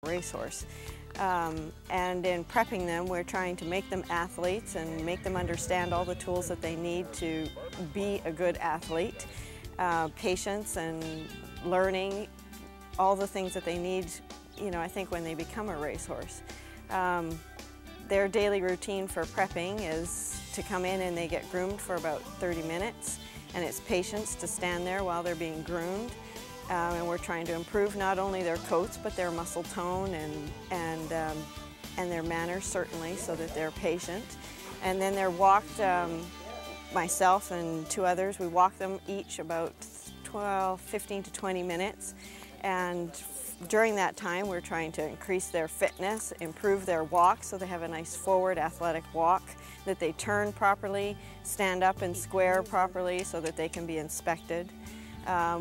racehorse. And in prepping them, we're trying to make them athletes and make them understand all the tools that they need to be a good athlete. Patience and learning, all the things that they need, you know, I think when they become a racehorse. Their daily routine for prepping is to come in and they get groomed for about 30 minutes, and it's patience to stand there while they're being groomed. And we're trying to improve not only their coats, but their muscle tone and their manners, certainly, so that they're patient. And then they're walked, myself and two others, we walk them each about 15 to 20 minutes. And during that time, we're trying to increase their fitness, improve their walk so they have a nice forward athletic walk, that they turn properly, stand up and square properly so that they can be inspected.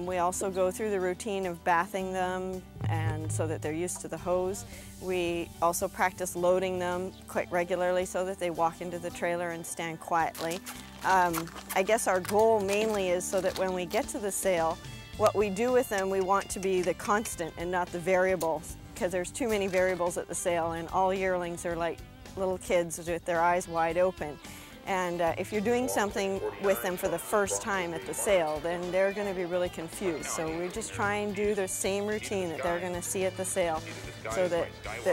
We also go through the routine of bathing them and so that they're used to the hose. We also practice loading them quite regularly so that they walk into the trailer and stand quietly. I guess our goal mainly is so that when we get to the sale, what we do with them, we want to be the constant and not the variables, because there's too many variables at the sale, and all yearlings are like little kids with their eyes wide open. And if you're doing something with them for the first time at the sale, then they're going to be really confused. So we just try and do the same routine that they're going to see at the sale, so that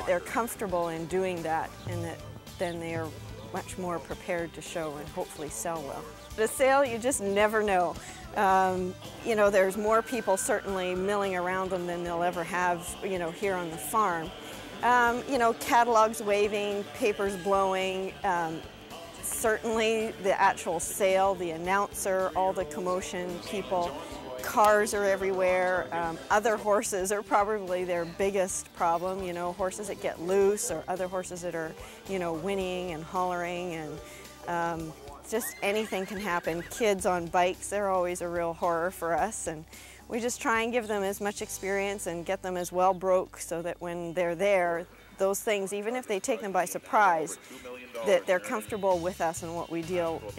they're comfortable in doing that, and that then they are much more prepared to show and hopefully sell well. The sale, you just never know. You know, there's more people certainly milling around them than they'll ever have, you know, here on the farm. You know, catalogs waving, papers blowing. Certainly the actual sale, the announcer, all the commotion, people, cars are everywhere. Other horses are probably their biggest problem, you know, horses that get loose or other horses that are, you know, whinnying and hollering, and just anything can happen. Kids on bikes, they're always a real horror for us, and we just try and give them as much experience and get them as well broke so that when they're there, those things, even if they take them by surprise, that they're comfortable with us and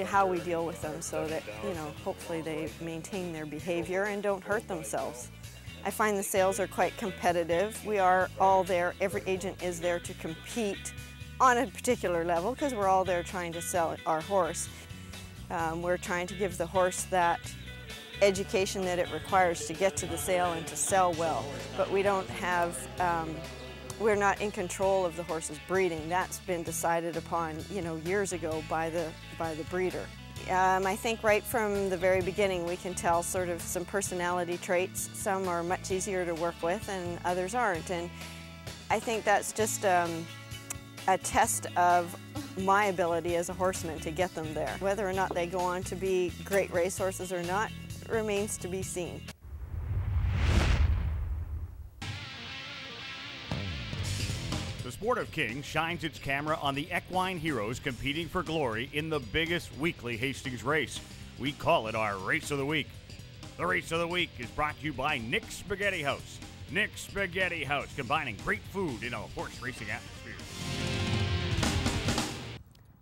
how we deal with them, so that, you know, hopefully they maintain their behavior and don't hurt themselves. I find the sales are quite competitive. We are all there, every agent is there to compete on a particular level because we're all there trying to sell our horse. We're trying to give the horse that education that it requires to get to the sale and to sell well, but we don't have we're not in control of the horse's breeding. That's been decided upon, you know, years ago by the breeder. I think right from the very beginning we can tell sort of some personality traits. Some are much easier to work with and others aren't. And I think that's just a test of my ability as a horseman to get them there. Whether or not they go on to be great racehorses or not remains to be seen. The Sport of Kings shines its camera on the equine heroes competing for glory in the biggest weekly Hastings race. We call it our Race of the Week. The Race of the Week is brought to you by Nick's Spaghetti House. Nick's Spaghetti House, combining great food in a horse racing atmosphere.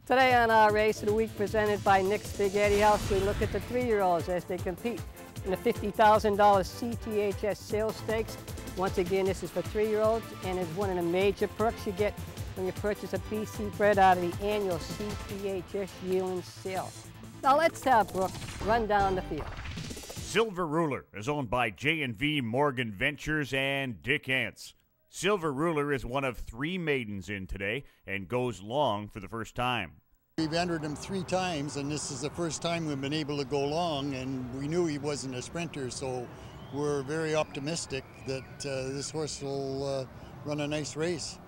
Today on our Race of the Week, presented by Nick's Spaghetti House, we look at the 3-year-olds as they compete in the $50,000 CTHS sales stakes. Once again, this is for 3-year-olds, and it's one of the major perks you get when you purchase a BC bred out of the annual CTHS yearling sale. Now let's have Brooke run down the field. Silver Ruler is owned by J&V Morgan Ventures and Dick Ants. Silver Ruler is one of 3 maidens in today and goes long for the first time. We've entered him 3 times, and this is the first time we've been able to go long, and we knew he wasn't a sprinter, so we're very optimistic that this horse will run a nice race.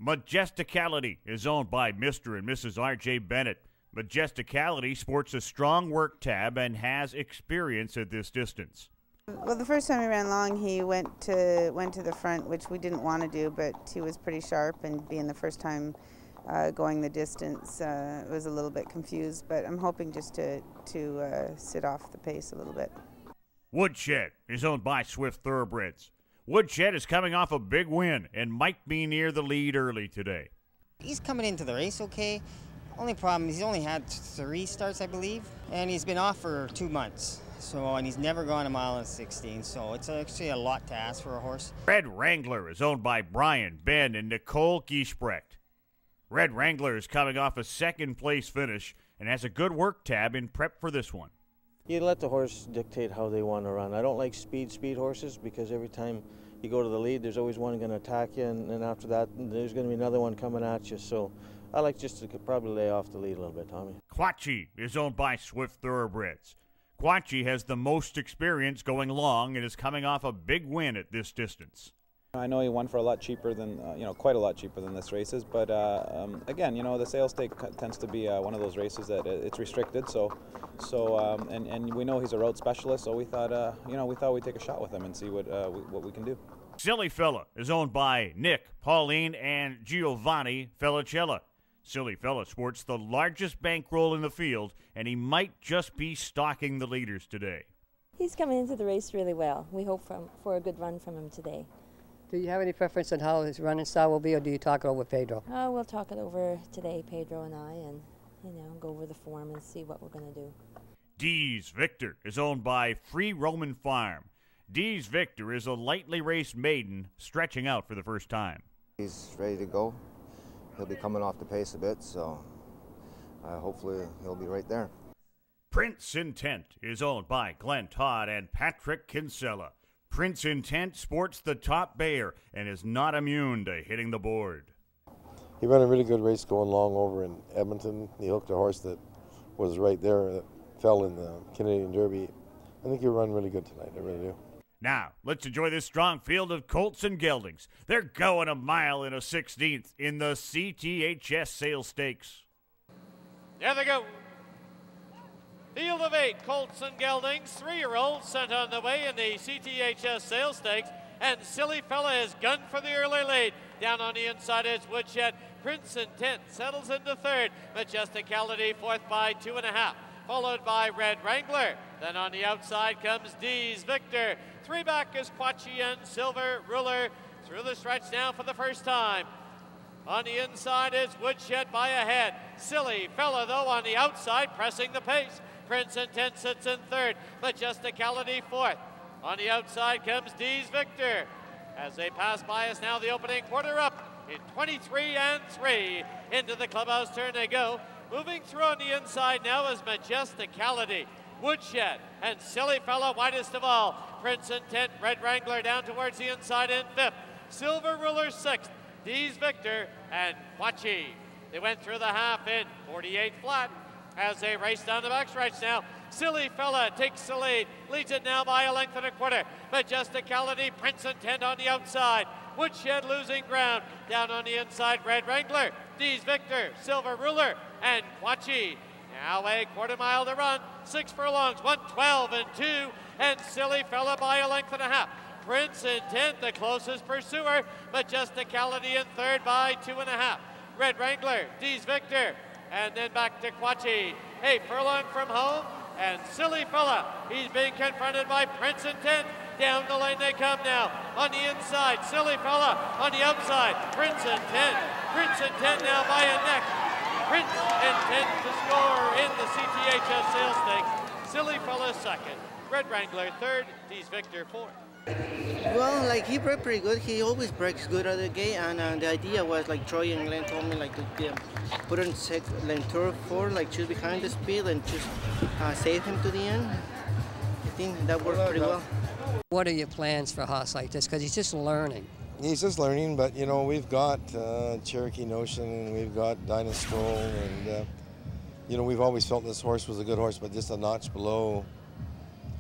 Majesticality is owned by Mr. and Mrs. R.J. Bennett. Majesticality sports a strong work tab and has experience at this distance. Well, the first time he ran long, he went to the front, which we didn't want to do, but he was pretty sharp, and being the first time going the distance, was a little bit confused, but I'm hoping just to sit off the pace a little bit. Woodshed is owned by Swift Thoroughbreds. Woodshed is coming off a big win and might be near the lead early today. He's coming into the race okay. Only problem is he's only had 3 starts, I believe, and he's been off for 2 months. So, and he's never gone a mile and 16, so it's actually a lot to ask for a horse. Red Wrangler is owned by Brian, Ben, and Nicole Giesbrecht. Red Wrangler is coming off a second-place finish and has a good work tab in prep for this one. You let the horse dictate how they want to run. I don't like speed horses because every time you go to the lead, there's always one going to attack you, and after that, there's going to be another one coming at you. So I like just to probably lay off the lead a little bit, Tommy. Quachi is owned by Swift Thoroughbreds. Quachi has the most experience going long and is coming off a big win at this distance. I know he won for a lot cheaper than, quite a lot cheaper than this race is, but again, the sales stake tends to be one of those races that it's restricted, and we know he's a road specialist, so we thought, we'd take a shot with him and see what we can do. Silly Fella is owned by Nick, Pauline, and Giovanni Felicella. Silly Fella sports the largest bankroll in the field, and he might just be stalking the leaders today. He's coming into the race really well. We hope for a good run from him today. Do you have any preference on how his running style will be, or do you talk it over with Pedro? We'll talk it over today, Pedro and I, and go over the form and see what we're going to do. Dees Victor is owned by Free Roman Farm. Dees Victor is a lightly raced maiden stretching out for the first time. He's ready to go. He'll be coming off the pace a bit, so hopefully he'll be right there. Prince Intent is owned by Glenn Todd and Patrick Kinsella. Prince Intent sports the top Bayer and is not immune to hitting the board. He ran a really good race going long over in Edmonton. He hooked a horse that was right there that fell in the Canadian Derby. I think he'll run really good tonight, I really do. Now, let's enjoy this strong field of colts and geldings. They're going a mile and a 16th in the CTHS Sales Stakes. There they go. Field of 8 colts and geldings, 3-year-olds sent on the way in the CTHS Sales Stakes, and Silly Fella is gunned for the early lead. Down on the inside is Woodshed. Prince Intent settles into third. Majesticality fourth by 2.5, followed by Red Wrangler. Then on the outside comes Dees Victor. 3 back is Quachi and Silver Ruler through the stretch now for the first time. On the inside is Woodshed by a head. Silly Fella, though, on the outside, pressing the pace. Prince Intent sits in third. Majesticality fourth. On the outside comes Dees Victor. As they pass by us now, the opening quarter up in 23-3. Into the clubhouse turn they go. Moving through on the inside now is Majesticality. Woodshed and Silly Fella widest of all. Prince Intent, Red Wrangler down towards the inside in fifth. Silver Ruler sixth. Dees Victor and Quachi. They went through the half in 48 flat as they race down the backstretch now. Silly Fella takes the lead, leads it now by 1.25 lengths. Majesticality, Prince Intent on the outside. Woodshed losing ground. Down on the inside, Red Wrangler, Dees Victor, Silver Ruler, and Quachi. Now a quarter mile to run, 6 furlongs, 1:12-2, and Silly Fella by 1.5 lengths. Prince Intent, the closest pursuer. Majesticality in third by 2.5. Red Wrangler, Dees Victor, and then back to Quachi. A furlong from home, and Silly Fella, he's being confronted by Prince Intent. Down the lane they come now. On the inside, Silly Fella. On the outside, Prince Intent. Prince Intent now by a neck. Prince Intent to score in the CTHS Sales Stakes. Silly Fella second. Red Wrangler third. Dees Victor fourth. Well, he bred pretty good. He always breaks good out of the gate, and the idea was, Troy and Glenn told me, to put in tour 4, choose behind the speed and just save him to the end. I think that worked pretty well. What are your plans for a horse like this? Because he's just learning. He's just learning, but, we've got Cherokee Notion, and we've got Dynastroll, and, we've always felt this horse was a good horse, but just a notch below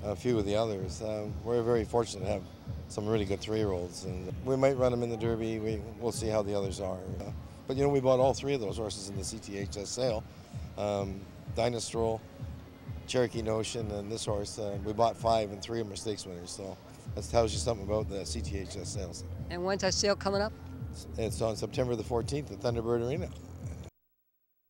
a few of the others. We're very fortunate to have some really good 3-year-olds, and we might run them in the Derby. We'll see how the others are. But we bought all 3 of those horses in the CTHS sale. Dynastroll, Cherokee Notion, and this horse. We bought 5, and 3 of them are stakes winners. So that tells you something about the CTHS sales. And when's that sale coming up? It's on September the 14th at Thunderbird Arena.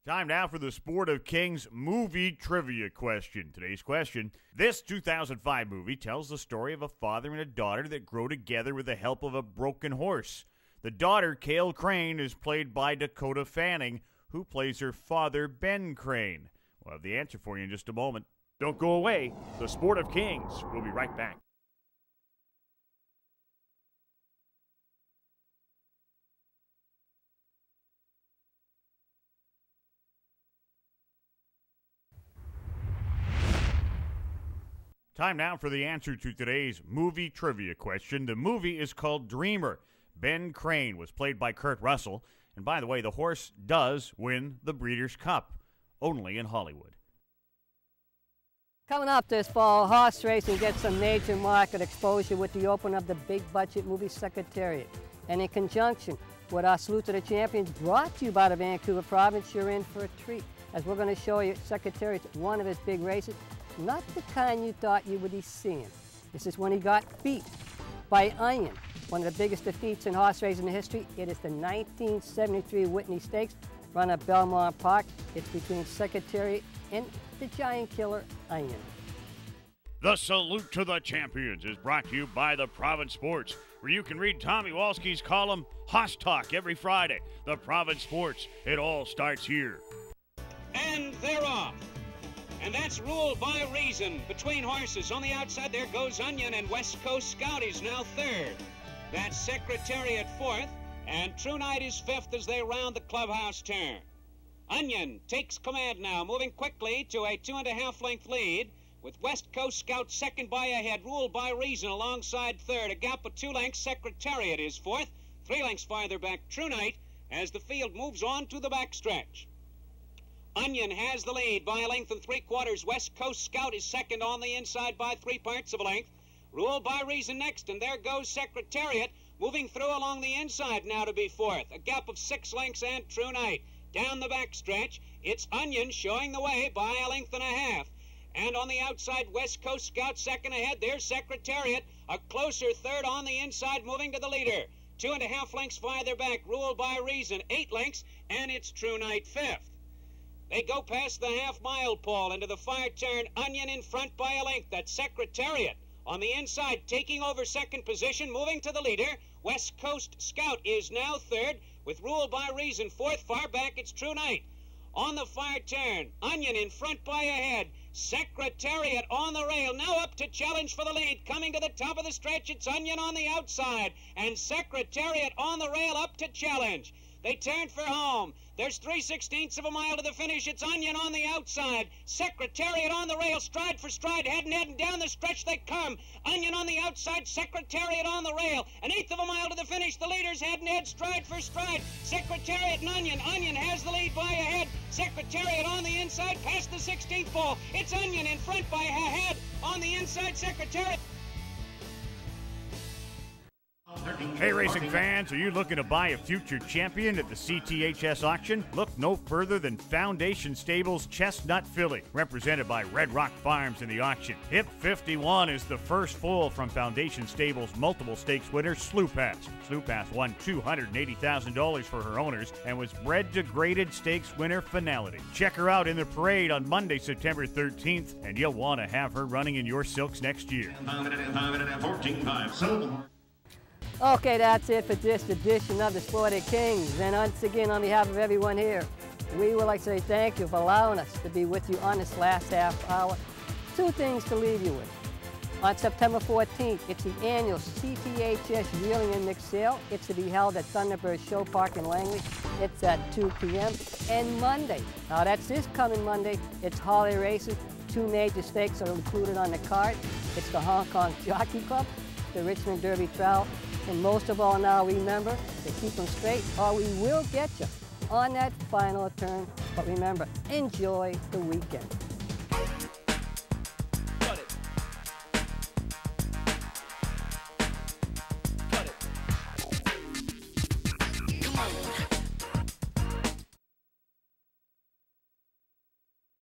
Time now for the Sport of Kings movie trivia question. Today's question: this 2005 movie tells the story of a father and a daughter that grow together with the help of a broken horse. The daughter, Cale Crane, is played by Dakota Fanning, who plays her father, Ben Crane. We'll have the answer for you in just a moment. Don't go away. The Sport of Kings. We'll be right back. Time now for the answer to today's movie trivia question. The movie is called Dreamer. Ben Crane was played by Kurt Russell. And by the way, the horse does win the Breeders' Cup, only in Hollywood. Coming up this fall, horse racing gets some major market exposure with the opening of the big-budget movie Secretariat. And in conjunction with our Salute to the Champions, brought to you by the Vancouver Province, you're in for a treat, as we're going to show you Secretariat, one of his big races. Not the kind you thought you would be seeing. This is when he got beat by Onion, one of the biggest defeats in horse racing in history. It is the 1973 Whitney Stakes, run at Belmont Park. It's between Secretariat and the giant killer Onion. The Salute to the Champions is brought to you by the Province Sports, where you can read Tommy Walski's column, Hoss Talk, every Friday. The Province Sports, it all starts here. And they're off. And that's ruled by reason between horses. On the outside, there goes Onion, and West Coast Scout is now third. That's Secretariat fourth, and True Night is fifth as they round the clubhouse turn. Onion takes command now, moving quickly to a 2.5 length lead, with West Coast Scout second by a head, ruled by reason alongside third. A gap of 2 lengths, Secretariat is fourth. 3 lengths farther back, True Night, as the field moves on to the backstretch. Onion has the lead by a length and 3/4. West Coast Scout is second on the inside by 3/parts of a length. Ruled by reason next, and there goes Secretariat, moving through along the inside now to be fourth. A gap of 6 lengths and True Night. Down the backstretch, it's Onion showing the way by a length and a half. And on the outside, West Coast Scout second ahead. There's Secretariat, a closer third on the inside, moving to the leader. 2.5 lengths farther back, ruled by reason. 8 lengths, and it's True Night fifth. They go past the half-mile pole into the far turn. Onion in front by a length. That's Secretariat. On the inside, taking over second position, moving to the leader. West Coast Scout is now third, with Rule by Reason fourth. Far back, it's True Night. On the far turn, Onion in front by a head. Secretariat on the rail, now up to challenge for the lead. Coming to the top of the stretch, it's Onion on the outside. And Secretariat on the rail up to challenge. They turn for home. There's 3/16 of a mile to the finish. It's Onion on the outside. Secretariat on the rail, stride for stride, head and head, and down the stretch they come. Onion on the outside, Secretariat on the rail. 1/8 of a mile to the finish. The leaders head and head, stride for stride. Secretariat and Onion. Onion has the lead by a head. Secretariat on the inside, past the 16th pole. It's Onion in front by a head. On the inside, Secretariat. Hey racing fans, are you looking to buy a future champion at the CTHS auction? Look no further than Foundation Stables Chestnut Filly, represented by Red Rock Farms in the auction. Hip 51 is the first foal from Foundation Stables' multiple stakes winner, Slough Pass. Slough Pass won $280,000 for her owners and was bred to graded stakes winner Finality. Check her out in the parade on Monday, September 13th, and you'll want to have her running in your silks next year. Okay, that's it for this edition of the Sport of Kings. And once again, on behalf of everyone here, we would like to say thank you for allowing us to be with you on this last half hour. 2 things to leave you with. On September 14th, it's the annual CTHS Yearling and Mixed Sale. It's to be held at Thunderbird Show Park in Langley. It's at 2 p.m. And Monday, now that's this coming Monday, it's holiday races. 2 major stakes are included on the card. It's the Hong Kong Jockey Club, the Richmond Derby Trial, and most of all now, remember to keep them straight or we will get you on that final turn. But remember, enjoy the weekend. Cut it. Cut it. Come on.